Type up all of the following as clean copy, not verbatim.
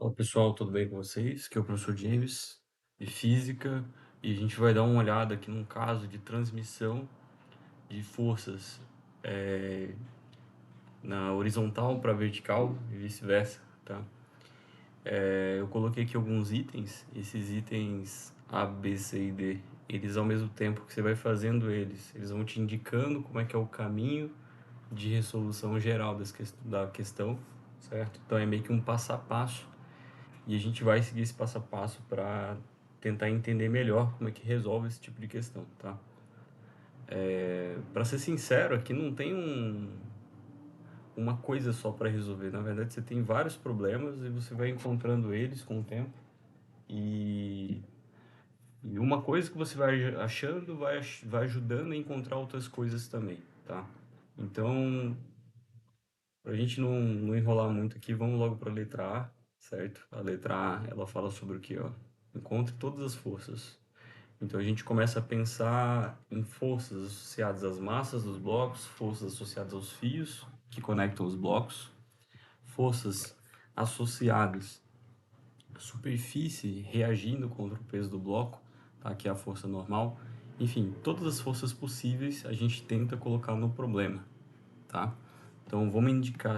Olá pessoal, tudo bem com vocês? Aqui é o professor James, de Física, e a gente vai dar uma olhada aqui num caso de transmissão de forças eh, na horizontal para vertical e vice-versa, tá? Eu coloquei aqui alguns itens, esses itens A, B, C e D, eles ao mesmo tempo que você vai fazendo eles vão te indicando como é que é o caminho de resolução geral da questão, certo? Então é meio que um passo a passo. E a gente vai seguir esse passo a passo para tentar entender melhor como é que resolve esse tipo de questão, tá? Para ser sincero, aqui não tem uma coisa só para resolver. Na verdade, você tem vários problemas e você vai encontrando eles com o tempo. E, e uma coisa que você vai achando vai ajudando a encontrar outras coisas também, tá? Então, para a gente não enrolar muito aqui, vamos logo para a letra A, certo? A letra A, ela fala sobre o que, ó? Encontre todas as forças. Então a gente começa a pensar em forças associadas às massas dos blocos, forças associadas aos fios que conectam os blocos, forças associadas à superfície reagindo contra o peso do bloco, tá? Que é a força normal. Enfim, todas as forças possíveis a gente tenta colocar no problema, tá? Então vamos indicar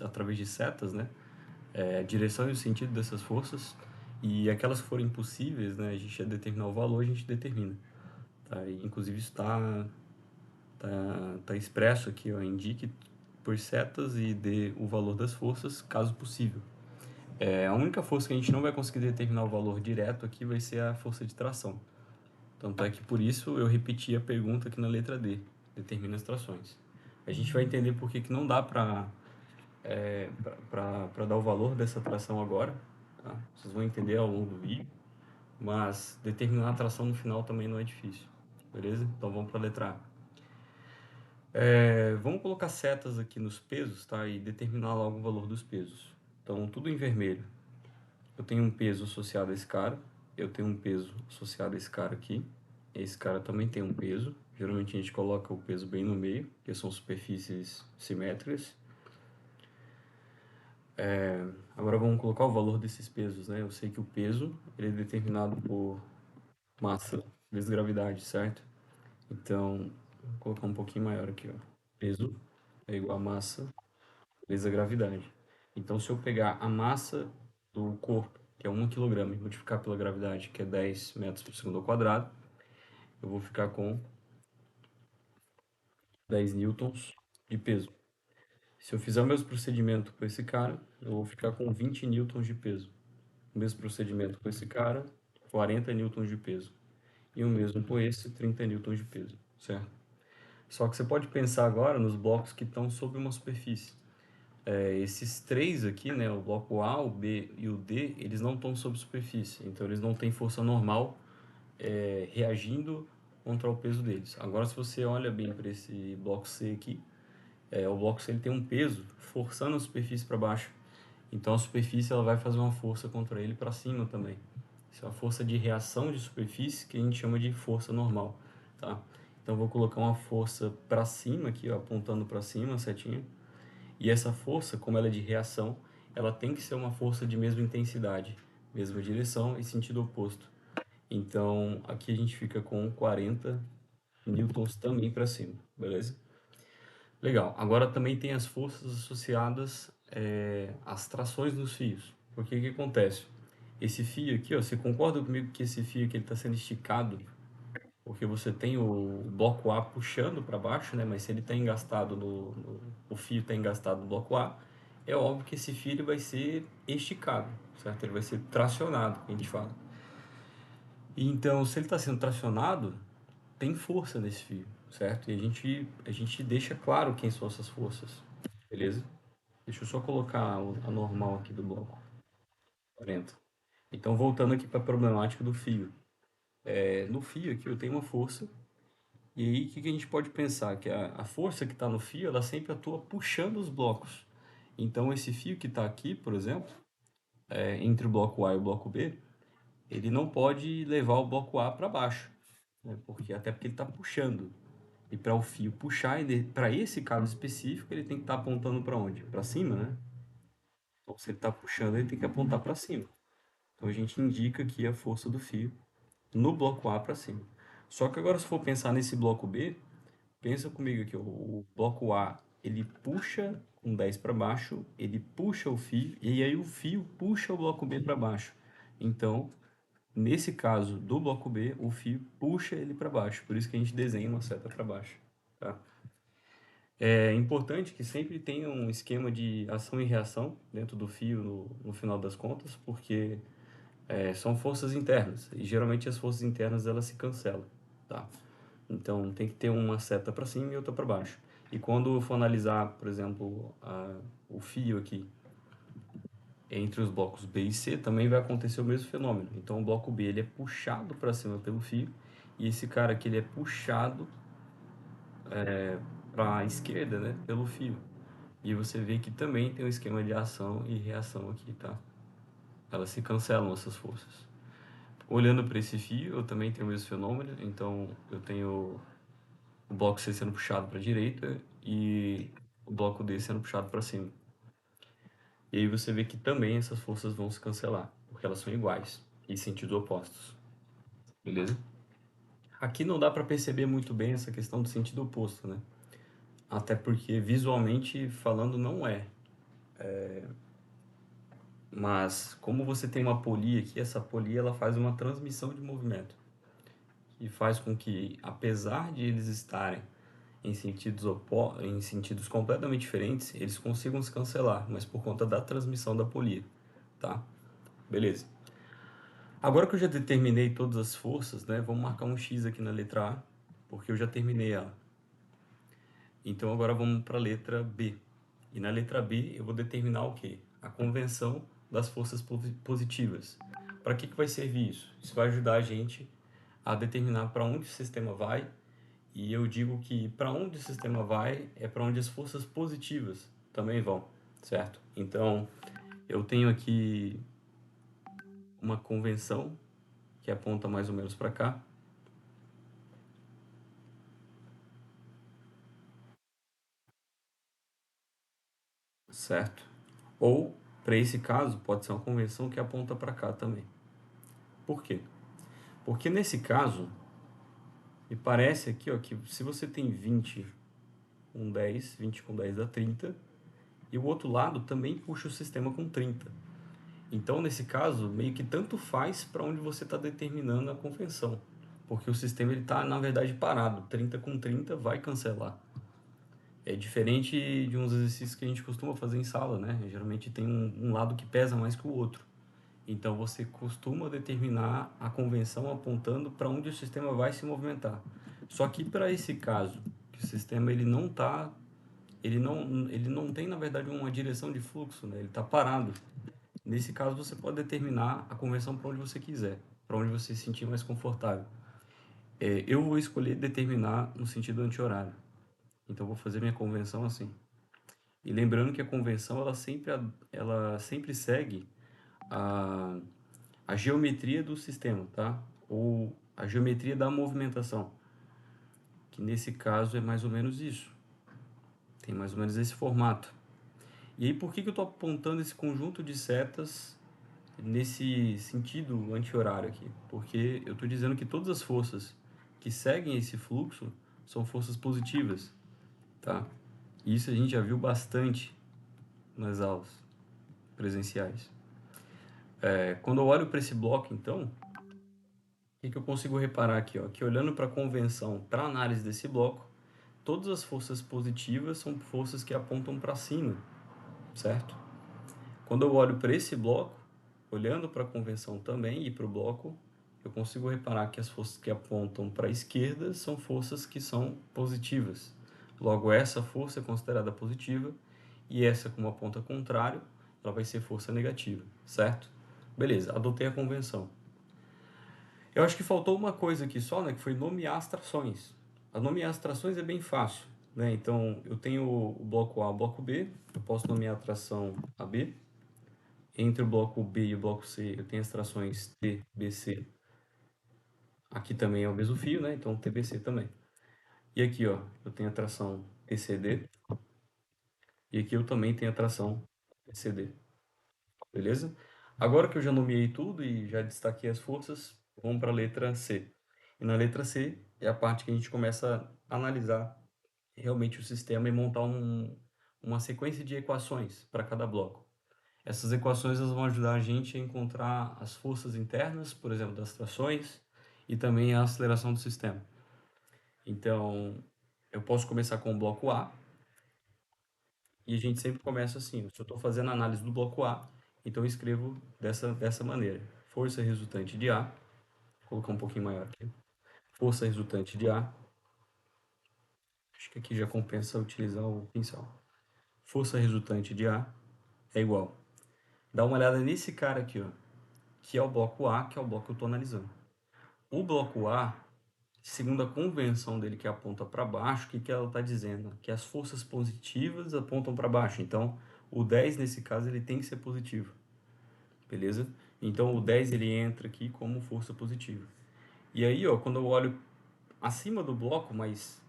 através de setas, né? A direção e o sentido dessas forças, e aquelas que forem possíveis, né? A gente ia determinar o valor, a gente determina. Tá? E, inclusive isso tá expresso aqui, ó, indique por setas e dê o valor das forças, caso possível. A única força que a gente não vai conseguir determinar o valor direto aqui vai ser a força de tração. Tanto é que por isso eu repeti a pergunta aqui na letra D, determina as trações. A gente vai entender por que não dá para dar o valor dessa tração agora, tá? Vocês vão entender ao longo do vídeo, mas determinar a tração no final também não é difícil, beleza? Então vamos para a letra A. Vamos colocar setas aqui nos pesos, tá? E determinar logo o valor dos pesos. Então, tudo em vermelho. Eu tenho um peso associado a esse cara. Eu tenho um peso associado a esse cara aqui. Esse cara também tem um peso. Geralmente a gente coloca o peso bem no meio, porque são superfícies simétricas. Agora vamos colocar o valor desses pesos, né? Eu sei que o peso ele é determinado por massa vezes gravidade, certo? Então, vou colocar um pouquinho maior aqui, ó. Peso é igual a massa vezes a gravidade. Então, se eu pegar a massa do corpo, que é 1 kg, e multiplicar pela gravidade, que é 10 metros por segundo ao quadrado, eu vou ficar com 10 newtons de peso. Se eu fizer o mesmo procedimento com esse cara, eu vou ficar com 20 newtons de peso. O mesmo procedimento com esse cara, 40 newtons de peso. E o mesmo com esse, 30 newtons de peso, certo? Só que você pode pensar agora nos blocos que estão sobre uma superfície. Esses três aqui, né, o bloco A, o B e o D, eles não estão sob superfície, então eles não têm força normal reagindo contra o peso deles. Agora, se você olha bem para esse bloco C aqui, o bloco C ele tem um peso forçando a superfície para baixo, então a superfície ela vai fazer uma força contra ele para cima também. Isso é uma força de reação de superfície que a gente chama de força normal, tá? Então vou colocar uma força para cima aqui, ó, apontando para cima, setinha. E essa força, como ela é de reação, ela tem que ser uma força de mesma intensidade, mesma direção e sentido oposto. Então, aqui a gente fica com 40 newtons também para cima, beleza? Legal. Agora também tem as forças associadas às trações dos fios. Porque o que acontece? Esse fio aqui, ó, você concorda comigo que esse fio aqui está sendo esticado porque você tem o bloco A puxando para baixo, né? Mas se ele está engastado o fio está engastado no bloco A, é óbvio que esse fio ele vai ser esticado, certo? Ele vai ser tracionado, que a gente fala. E então, se ele está sendo tracionado, tem força nesse fio, certo? E a gente deixa claro quem são essas forças, beleza? Deixa eu só colocar a normal aqui do bloco 40. Então, voltando aqui para a problemática do fio. No fio aqui eu tenho uma força. E aí, o que a gente pode pensar? Que a força que está no fio, ela sempre atua puxando os blocos. Então, esse fio que está aqui, por exemplo, entre o bloco A e o bloco B, ele não pode levar o bloco A para baixo, né? Até porque ele está puxando. E para o fio puxar, para esse caso específico, ele tem que estar apontando para onde? Para cima, né? Então, se ele está puxando, ele tem que apontar para cima. Então, a gente indica aqui a força do fio no bloco A para cima. Só que agora, se for pensar nesse bloco B, pensa comigo aqui, ó, o bloco A, ele puxa com 10 para baixo, ele puxa o fio, e aí o fio puxa o bloco B para baixo. Então, nesse caso do bloco B, o fio puxa ele para baixo, por isso que a gente desenha uma seta para baixo. Tá? É importante que sempre tenha um esquema de ação e reação dentro do fio no final das contas, porque são forças internas, e geralmente as forças internas elas se cancelam. Tá? Então tem que ter uma seta para cima e outra para baixo. E quando eu for analisar, por exemplo, o fio aqui entre os blocos B e C, também vai acontecer o mesmo fenômeno. Então o bloco B ele é puxado para cima pelo fio e esse cara aqui ele é puxado para a esquerda, né, pelo fio. E você vê que também tem um esquema de ação e reação aqui, tá? Elas se cancelam essas forças. Olhando para esse fio, eu também tenho o mesmo fenômeno. Então eu tenho o bloco C sendo puxado para a direita e o bloco D sendo puxado para cima. E aí você vê que também essas forças vão se cancelar, porque elas são iguais em sentidos opostos. Beleza? Aqui não dá para perceber muito bem essa questão do sentido oposto, né? Até porque visualmente falando não é. Mas como você tem uma polia aqui, essa polia ela faz uma transmissão de movimento e faz com que, apesar de eles estarem em sentidos completamente diferentes, eles consigam se cancelar, mas por conta da transmissão da polia, tá? Beleza. Agora que eu já determinei todas as forças, né, vamos marcar um X aqui na letra A, porque eu já terminei ela. Então agora vamos para a letra B. E na letra B eu vou determinar o quê? A convenção das forças positivas. Para que vai servir isso? Isso vai ajudar a gente a determinar para onde o sistema vai. E eu digo que para onde o sistema vai é para onde as forças positivas também vão, certo? Então eu tenho aqui uma convenção que aponta mais ou menos para cá, certo? Ou, para esse caso, pode ser uma convenção que aponta para cá também. Por quê? Porque nesse caso, me parece aqui ó, que se você tem 20 com 10, 20 com 10 dá 30, e o outro lado também puxa o sistema com 30. Então, nesse caso, meio que tanto faz para onde você está determinando a convenção. Porque o sistema está, na verdade, parado. 30 com 30 vai cancelar. É diferente de uns exercícios que a gente costuma fazer em sala, né? Geralmente tem um lado que pesa mais que o outro. Então você costuma determinar a convenção apontando para onde o sistema vai se movimentar. Só que para esse caso, que o sistema ele não tem na verdade uma direção de fluxo, né? Ele está parado. Nesse caso você pode determinar a convenção para onde você quiser, para onde você se sentir mais confortável. Eu vou escolher determinar no sentido anti-horário. Então vou fazer minha convenção assim. E lembrando que a convenção ela sempre segue a, a geometria do sistema, tá? Ou a geometria da movimentação, que nesse caso é mais ou menos isso. Tem mais ou menos esse formato. E aí por que eu estou apontando esse conjunto de setas nesse sentido anti-horário aqui? Porque eu estou dizendo que todas as forças que seguem esse fluxo são forças positivas, tá? E isso a gente já viu bastante nas aulas presenciais. Quando eu olho para esse bloco, então, que eu consigo reparar aqui? Ó? Que olhando para a convenção, para análise desse bloco, todas as forças positivas são forças que apontam para cima, certo? Quando eu olho para esse bloco, olhando para a convenção também e para o bloco, eu consigo reparar que as forças que apontam para a esquerda são forças que são positivas. Logo, essa força é considerada positiva e essa, como aponta contrário, ela vai ser força negativa, certo? Beleza, adotei a convenção. Eu acho que faltou uma coisa aqui só, né, que foi nomear as trações. A nomear as trações é bem fácil, né? Então, eu tenho o bloco A, o bloco B, eu posso nomear a tração AB. Entre o bloco B e o bloco C, eu tenho as trações T, B, C. Aqui também é o mesmo fio, né? Então, TBC também. E aqui, ó, eu tenho a tração TCD. E aqui eu também tenho a tração TCD. beleza? Agora que eu já nomeei tudo e já destaquei as forças, vamos para a letra C. E na letra C é a parte que a gente começa a analisar realmente o sistema e montar uma sequência de equações para cada bloco. Essas equações elas vão ajudar a gente a encontrar as forças internas, por exemplo, das trações, e também a aceleração do sistema. Então, eu posso começar com o bloco A, e a gente sempre começa assim. Se eu estou fazendo a análise do bloco A, então eu escrevo dessa maneira. Força resultante de A, vou colocar um pouquinho maior aqui. Força resultante de A, acho que aqui já compensa utilizar o pincel. Força resultante de A é igual. Dá uma olhada nesse cara aqui, ó, que é o bloco A, que é o bloco que eu estou analisando. O bloco A, segundo a convenção dele que aponta para baixo, o que, que ela está dizendo? Que as forças positivas apontam para baixo. Então, o 10 nesse caso ele tem que ser positivo, beleza? Então, o 10 ele entra aqui como força positiva. E aí, ó, quando eu olho acima do bloco, mas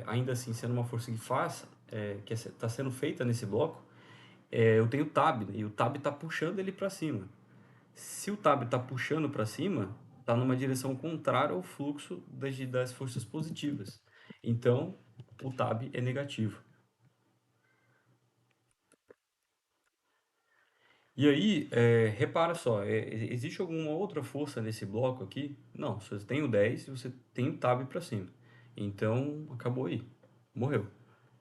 ainda assim sendo uma força que faz, que está sendo feita nesse bloco, eu tenho o tab, né? E o tab está puxando ele para cima. Se o tab está puxando para cima, está numa direção contrária ao fluxo das forças positivas. Então, o tab é negativo. E aí, repara só, existe alguma outra força nesse bloco aqui? Não, você tem o 10 e você tem o tab para cima. Então, acabou aí. Morreu.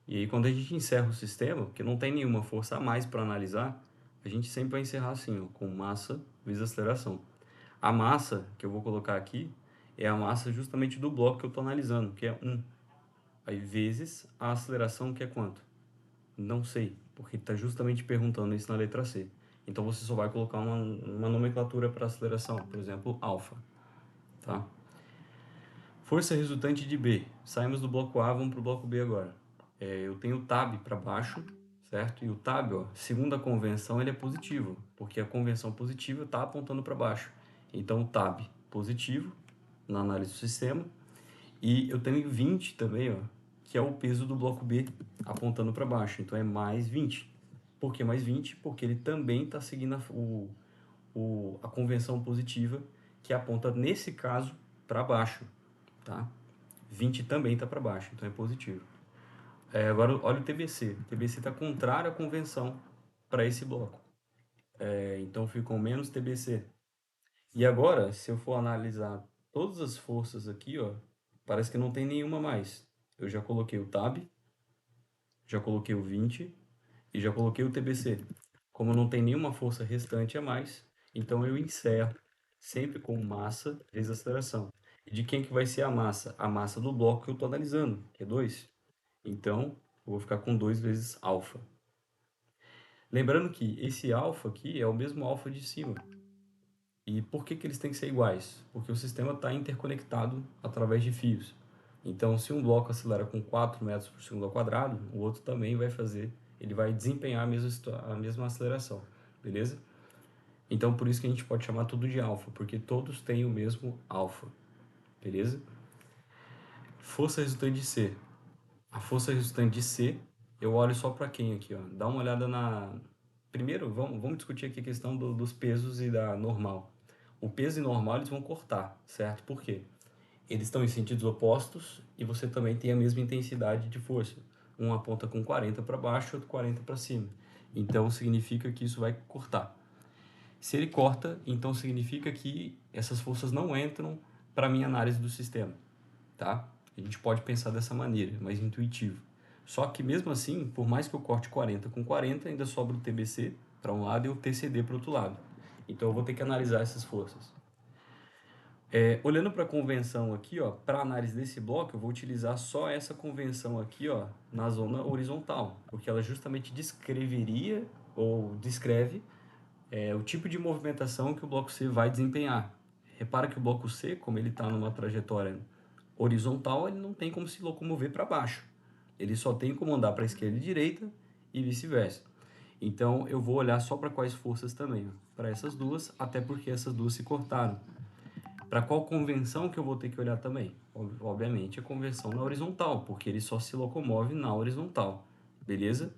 E aí, quando a gente encerra o sistema, que não tem nenhuma força a mais para analisar, a gente sempre vai encerrar assim, ó, com massa vezes aceleração. A massa que eu vou colocar aqui é a massa justamente do bloco que eu estou analisando, que é 1. Aí vezes a aceleração, que é quanto? Não sei, porque está justamente perguntando isso na letra C. Então você só vai colocar uma nomenclatura para aceleração, por exemplo, alfa. Tá? Força resultante de B. Saímos do bloco A, vamos para o bloco B agora. Eu tenho o tab para baixo, certo? E o tab, ó, segundo a convenção, ele é positivo, porque a convenção positiva está apontando para baixo. Então, o tab positivo na análise do sistema. E eu tenho 20 também, ó, que é o peso do bloco B apontando para baixo. Então, é mais 20. Por que mais 20? Porque ele também está seguindo a convenção positiva, que aponta, nesse caso, para baixo. Tá? 20 também está para baixo, então é positivo. Agora, olha o TBC. O TBC está contrário à convenção para esse bloco. Então, ficou menos TBC. E agora, se eu for analisar todas as forças aqui, ó, parece que não tem nenhuma mais. Eu já coloquei o tab, já coloquei o 20 e já coloquei o TBC. Como não tem nenhuma força restante a mais, então eu encerro sempre com massa vezes aceleração. E de quem que vai ser a massa? A massa do bloco que eu estou analisando, que é 2. Então, eu vou ficar com 2 vezes alfa. Lembrando que esse alfa aqui é o mesmo alfa de cima. E por que que eles têm que ser iguais? Porque o sistema está interconectado através de fios. Então, se um bloco acelera com 4 metros por segundo ao quadrado, o outro também vai fazer, ele vai desempenhar a mesma aceleração, beleza? Então, por isso que a gente pode chamar tudo de alfa, porque todos têm o mesmo alfa, beleza? Força resultante de C. A força resultante de C, eu olho só para quem aqui, ó. Dá uma olhada na... Primeiro, vamos discutir aqui a questão dos pesos e da normal. O peso e normal eles vão cortar, certo? Por quê? Eles estão em sentidos opostos e você também tem a mesma intensidade de força. Um aponta com 40 para baixo, outro 40 para cima. Então significa que isso vai cortar. Se ele corta, então significa que essas forças não entram para a minha análise do sistema, tá? A gente pode pensar dessa maneira, mais intuitivo. Só que mesmo assim, por mais que eu corte 40 com 40, ainda sobra o TBC para um lado e o TCD para o outro lado. Então eu vou ter que analisar essas forças. Olhando para a convenção aqui, ó, para análise desse bloco, eu vou utilizar só essa convenção aqui, ó, na zona horizontal, porque ela justamente descreveria ou descreve o tipo de movimentação que o bloco C vai desempenhar. Repara que o bloco C, como ele está numa trajetória horizontal, ele não tem como se locomover para baixo. Ele só tem como andar para a esquerda e direita e vice-versa. Então eu vou olhar só para quais forças também, para essas duas, até porque essas duas se cortaram. Para qual convenção que eu vou ter que olhar também? Obviamente a convenção na horizontal, porque ele só se locomove na horizontal, beleza?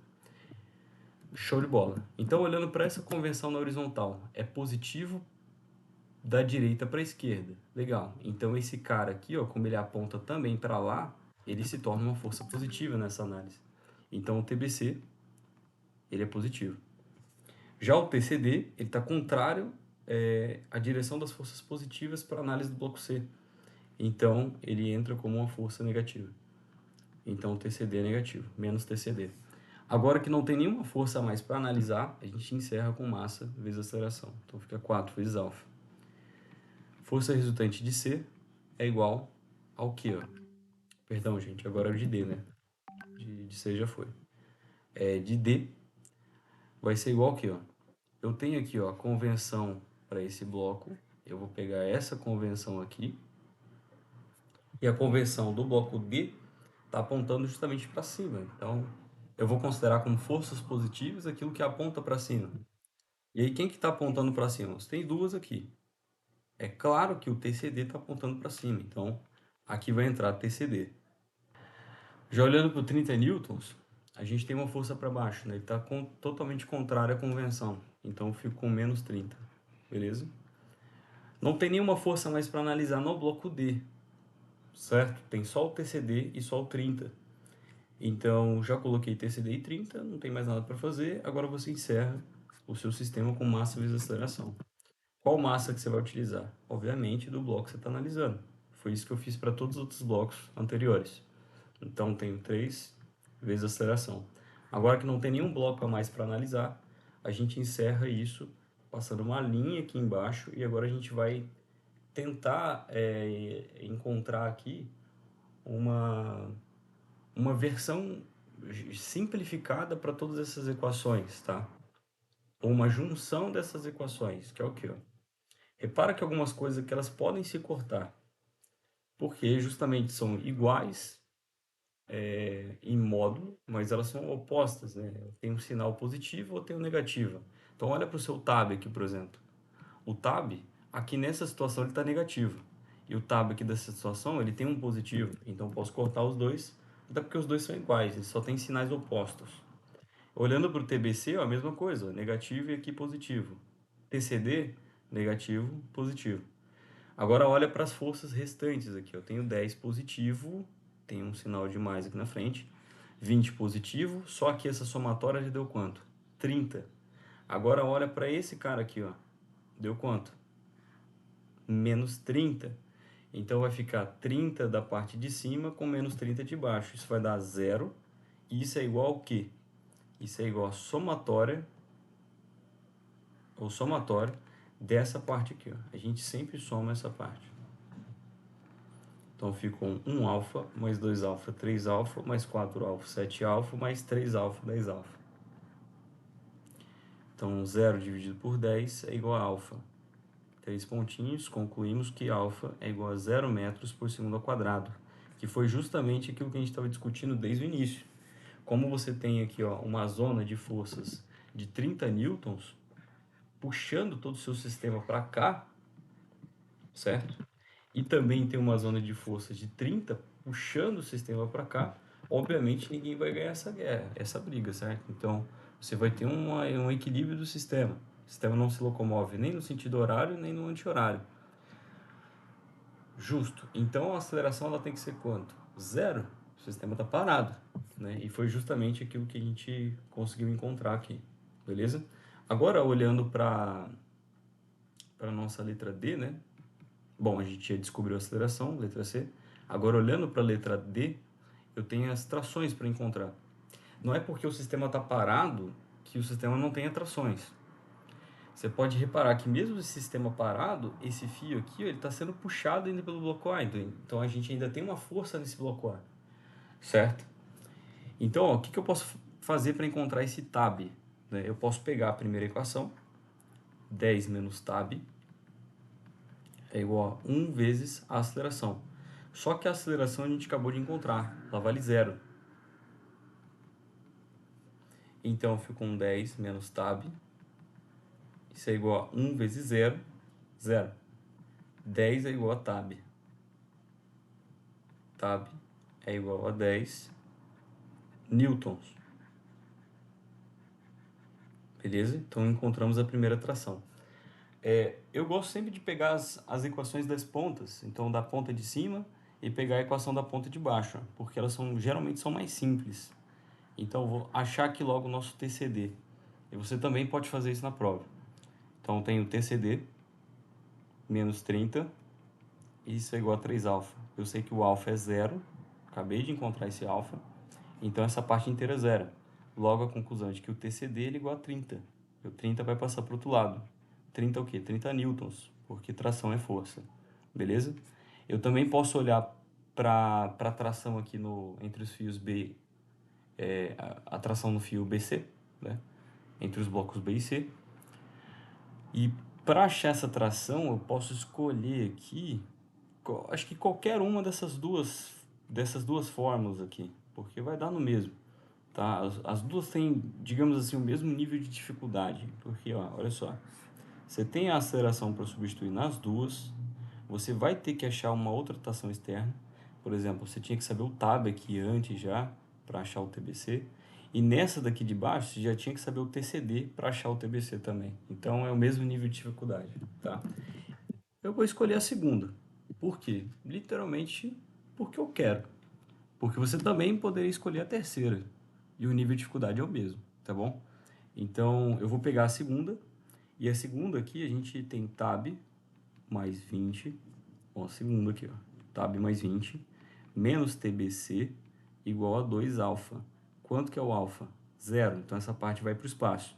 Show de bola. Então, olhando para essa convenção na horizontal, é positivo da direita para a esquerda. Legal. Então, esse cara aqui, ó, como ele aponta também para lá, ele se torna uma força positiva nessa análise. Então, o TBC, ele é positivo. Já o TCD, ele está contrário à direção das forças positivas para a análise do bloco C. Então, ele entra como uma força negativa. Então, o TCD é negativo, menos TCD. Agora que não tem nenhuma força a mais para analisar, a gente encerra com massa vezes aceleração. Então, fica 4 vezes alfa. Força resultante de C é igual ao quê? Ó? Perdão, gente, agora é o de D, né? De C já foi. De D vai ser igual ao quê? Ó? Eu tenho aqui ó, a convenção para esse bloco. Eu vou pegar essa convenção aqui. E a convenção do bloco D está apontando justamente para cima. Então, eu vou considerar como forças positivas aquilo que aponta para cima. E aí, quem que está apontando para cima? Você tem duas aqui. É claro que o TCD está apontando para cima. Então, aqui vai entrar TCD. Já olhando para o 30 newtons, a gente tem uma força para baixo, né? Ele está totalmente contrário à convenção. Então, eu fico com menos 30. Beleza? Não tem nenhuma força mais para analisar no bloco D, certo? Tem só o TCD e só o 30. Então, já coloquei TCD e 30, não tem mais nada para fazer. Agora você encerra o seu sistema com massa vezes aceleração. Qual massa que você vai utilizar? Obviamente, do bloco que você está analisando. Foi isso que eu fiz para todos os outros blocos anteriores. Então, tenho 3 vezes aceleração. Agora que não tem nenhum bloco a mais para analisar, a gente encerra isso passando uma linha aqui embaixo e agora a gente vai tentar encontrar aqui uma, uma versão simplificada para todas essas equações, tá? Ou uma junção dessas equações, que é o quê? Repara que algumas coisas que elas podem se cortar, porque justamente são iguais em módulo, mas elas são opostas, né? Tem um sinal positivo ou tem um negativo. Então olha para o seu tab aqui, por exemplo. O tab, aqui nessa situação, ele está negativo. E o tab aqui dessa situação, ele tem um positivo. Então, posso cortar os dois, até porque os dois são iguais, eles só têm sinais opostos. Olhando para o TBC, ó, a mesma coisa, negativo e aqui positivo. TCD, negativo, positivo. Agora, olha para as forças restantes aqui. Eu tenho 10 positivo, tem um sinal de mais aqui na frente. 20 positivo, só que essa somatória já deu quanto? 30. Agora, olha para esse cara aqui, ó. Deu quanto? Menos 30. Então vai ficar 30 da parte de cima com menos 30 de baixo. Isso vai dar zero. E isso é igual ao quê? Isso é igual a somatória, ou somatório, dessa parte aqui. Ó. A gente sempre soma essa parte. Então ficou 1 alfa, mais 2 alfa, 3 alfa, mais 4 alfa, 7 alfa, mais 3 alfa, 10 alfa. Então 0 dividido por 10 é igual a alfa. 3 pontinhos, concluímos que alfa é igual a 0 metros por segundo ao quadrado, que foi justamente aquilo que a gente estava discutindo desde o início. Como você tem aqui ó, uma zona de forças de 30 newtons, puxando todo o seu sistema para cá, certo? E também tem uma zona de forças de 30 puxando o sistema para cá, obviamente ninguém vai ganhar essa guerra, essa briga, certo? Então, você vai ter um equilíbrio do sistema. O sistema não se locomove nem no sentido horário, nem no anti-horário. Justo. Então a aceleração ela tem que ser quanto? Zero. O sistema está parado, né? E foi justamente aquilo que a gente conseguiu encontrar aqui, beleza? Agora olhando para a nossa letra D, né? Bom, a gente já descobriu a aceleração, letra C. Agora olhando para a letra D, eu tenho as trações para encontrar. Não é porque o sistema está parado que o sistema não tem trações. Você pode reparar que mesmo esse sistema parado, esse fio aqui, ele está sendo puxado ainda pelo bloco A. Então a gente ainda tem uma força nesse bloco A, certo? Então, ó, o que eu posso fazer para encontrar esse tab? Né? Eu posso pegar a primeira equação, 10 menos tab é igual a 1 vezes a aceleração. Só que a aceleração a gente acabou de encontrar, ela vale zero. Então, ficou um 10 menos tab, isso é igual a 1 vezes zero, zero. 10 é igual a tab. Tab é igual a 10 newtons. Beleza? Então encontramos a primeira tração. Eu gosto sempre de pegar as equações das pontas, então da ponta de cima e pegar a equação da ponta de baixo, porque elas geralmente são mais simples. Então eu vou achar aqui logo o nosso TCD. E você também pode fazer isso na prova. Então tem o TCD menos 30, e isso é igual a 3 alfa. Eu sei que o alfa é zero, acabei de encontrar esse alfa, então essa parte inteira é zero. Logo a conclusão é de que o TCD ele é igual a 30. O 30 vai passar para o outro lado. 30 é o quê? 30 newtons, porque tração é força. Beleza? Eu também posso olhar para a tração aqui entre os fios B, a tração no fio BC, né? Entre os blocos B e C. E para achar essa tração, eu posso escolher aqui, acho que qualquer uma dessas duas fórmulas aqui, porque vai dar no mesmo, tá? As duas têm, digamos assim, o mesmo nível de dificuldade, porque, ó, olha só, você tem a aceleração para substituir nas duas, você vai ter que achar uma outra tração externa, por exemplo, você tinha que saber o tab aqui antes já, para achar o TBC, e nessa daqui de baixo, você já tinha que saber o TCD para achar o TBC também. Então, é o mesmo nível de dificuldade, tá? Eu vou escolher a segunda. Por quê? Literalmente porque eu quero. Porque você também poderia escolher a terceira. E o nível de dificuldade é o mesmo, tá bom? Então, eu vou pegar a segunda. E a segunda aqui, a gente tem tab mais 20. Ó, a segunda aqui, ó. Tab mais 20. Menos TBC igual a 2 alfa. Quanto que é o alfa? Zero. Então, essa parte vai para o espaço.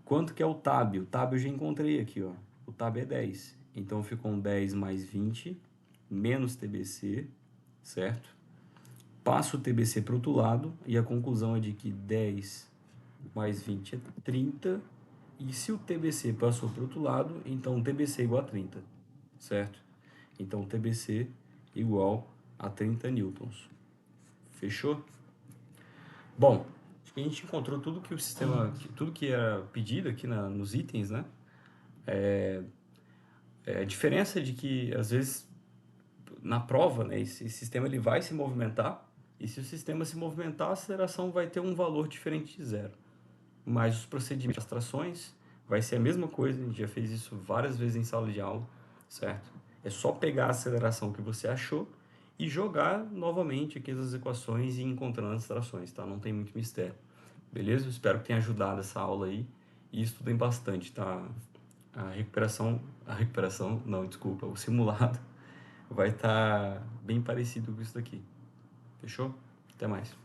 Quanto que é o tab? O tab eu já encontrei aqui, ó. O tab é 10. Então ficou um 10 mais 20 menos TBC, certo? Passo o TBC para o outro lado e a conclusão é de que 10 mais 20 é 30. E se o TBC passou para o outro lado, então o TBC é igual a 30, certo? Então TBC igual a 30 newtons. Fechou? Bom, acho que a gente encontrou tudo que o sistema, tudo que era pedido aqui nos itens, né? A diferença é de que, às vezes, na prova, né, esse sistema ele vai se movimentar, e se o sistema se movimentar, a aceleração vai ter um valor diferente de zero. Mas os procedimentos, as trações, vai ser a mesma coisa, a gente já fez isso várias vezes em sala de aula, certo? É só pegar a aceleração que você achou e jogar novamente aqui as equações e ir encontrando as trações, tá? Não tem muito mistério. Beleza? Eu espero que tenha ajudado essa aula aí. E estudem bastante, tá? A recuperação, não, desculpa, o simulado vai estar bem parecido com isso daqui. Fechou? Até mais.